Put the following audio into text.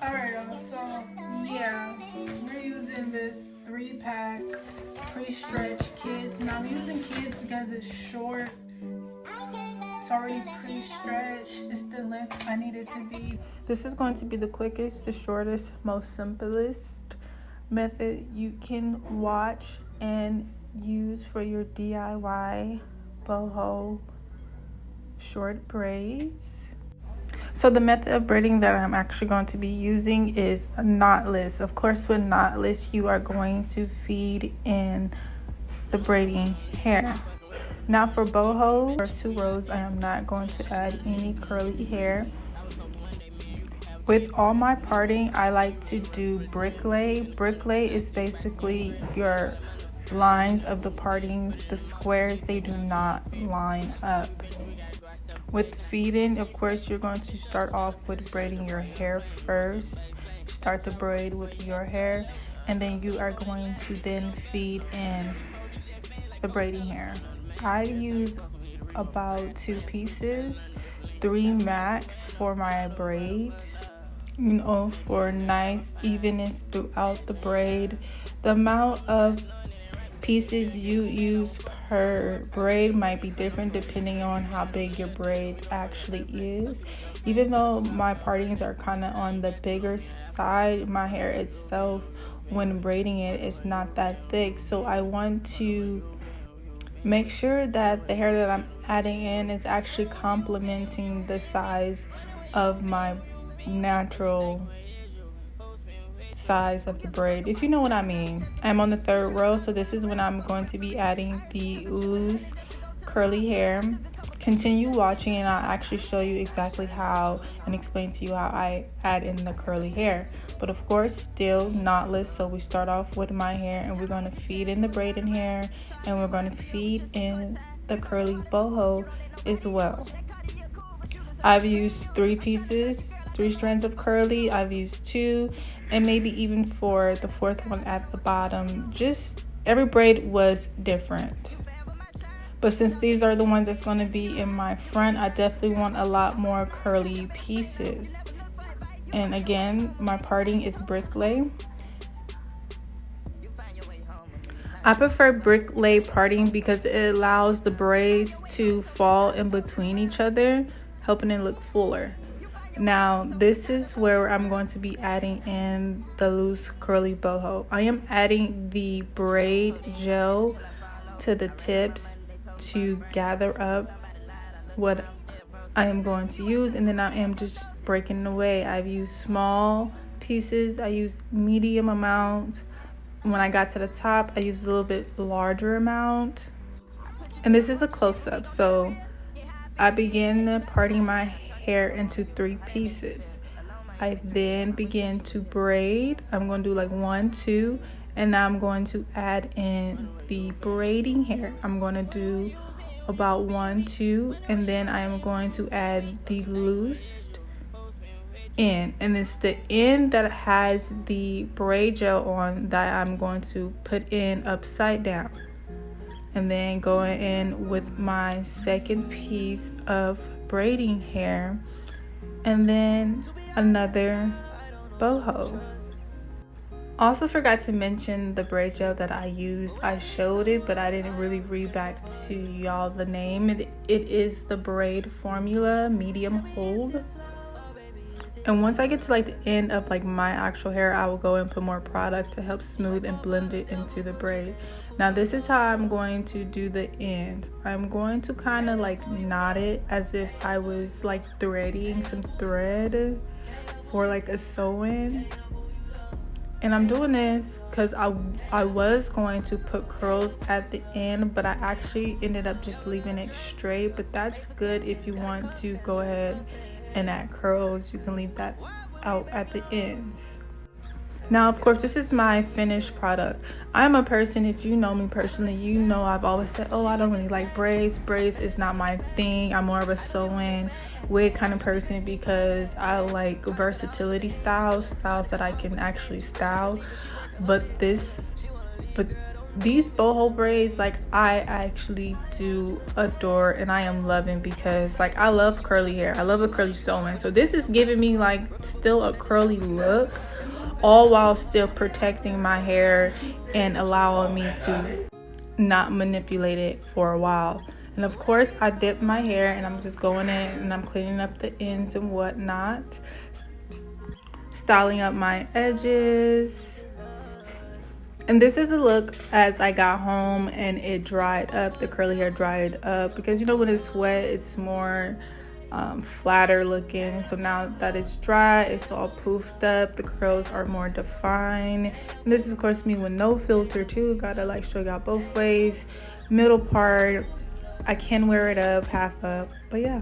Alright y'all, so yeah, we're using this 3-pack pre-stretched kids. Now I'm using kids because it's short. It's already pre-stretched. It's the length I need it to be. This is going to be the quickest, the shortest, most simplest method you can watch and use for your DIY boho short braids. So the method of braiding that I'm actually going to be using is knotless. Of course, with knotless, you are going to feed in the braiding hair. Now for boho, first 2 rows, I am not going to add any curly hair. With all my parting, I like to do bricklay. Bricklay is basically your lines of the partings, the squares, they do not line up. With feeding, of course, you're going to start off with braiding your hair first. Start the braid with your hair, and then you are going to then feed in the braiding hair. I use about 2 pieces, 3 max for my braids, you know, for nice evenness throughout the braid. The amount of pieces you use per braid might be different depending on how big your braid actually is. Even though my partings are kind of on the bigger side, my hair itself, when braiding it, is not that thick, so I want to make sure that the hair that I'm adding in is actually complementing the size of my natural size of the braid, if you know what I mean. I'm on the 3rd row, so this is when I'm going to be adding the loose curly hair. Continue watching and I'll actually show you exactly how and explain to you how I add in the curly hair. But of course, still knotless, so we start off with my hair and we're going to feed in the braiding hair and we're going to feed in the curly boho as well. I've used 3 pieces, 3 strands of curly. I've used 2, and maybe even for the 4th one at the bottom. Just every braid was different. But since these are the ones that's going to be in my front, I definitely want a lot more curly pieces. And again, my parting is bricklay. I prefer bricklay parting because it allows the braids to fall in between each other, helping it look fuller. Now this is where I'm going to be adding in the loose curly boho. I am adding the braid gel to the tips to gather up what I am going to use, and then I am just breaking it away. I've used small pieces, I used medium amounts. When I got to the top, I used a little bit larger amount. And this is a close-up, so I begin parting my hair into 3 pieces. I then begin to braid. I'm going to do like 1, 2, and now I'm going to add in the braiding hair. I'm going to do about 1, 2, and then I'm going to add the loosed end, and it's the end that has the braid gel on that I'm going to put in upside down, and then going in with my 2nd piece of braiding hair, and then another boho. Also forgot to mention the braid gel that I used. I showed it, but I didn't really read back to y'all the name. It is the Braid Formula Medium Hold. And once I get to like the end of like my actual hair, I will go and put more product to help smooth and blend it into the braid. Now this is how I'm going to do the end. I'm going to kind of like knot it as if I was like threading some thread for like a sew-in. And I'm doing this because I was going to put curls at the end, but I actually ended up just leaving it straight. But that's good if you want to go ahead and add curls. You can leave that out at the ends. Now, of course, this is my finished product. I'm a person, if you know me personally, you know I've always said, oh, I don't really like braids. Braids is not my thing. I'm more of a sew-in wig kind of person because I like versatility styles that I can actually style. But these boho braids, like, I actually do adore and I am loving, because like I love curly hair. I love a curly sewing. So this is giving me like still a curly look, all while still protecting my hair and allowing me to not manipulate it for a while. And of course I dip my hair and I'm just going in and I'm cleaning up the ends and whatnot, styling up my edges. And this is the look as I got home and it dried up, the curly hair dried up, because you know when it's wet it's more flatter looking. So now that it's dry, it's all poofed up, the curls are more defined. And this is of course me with no filter too, gotta like show y'all both ways. Middle part, I can wear it up, half up, but yeah.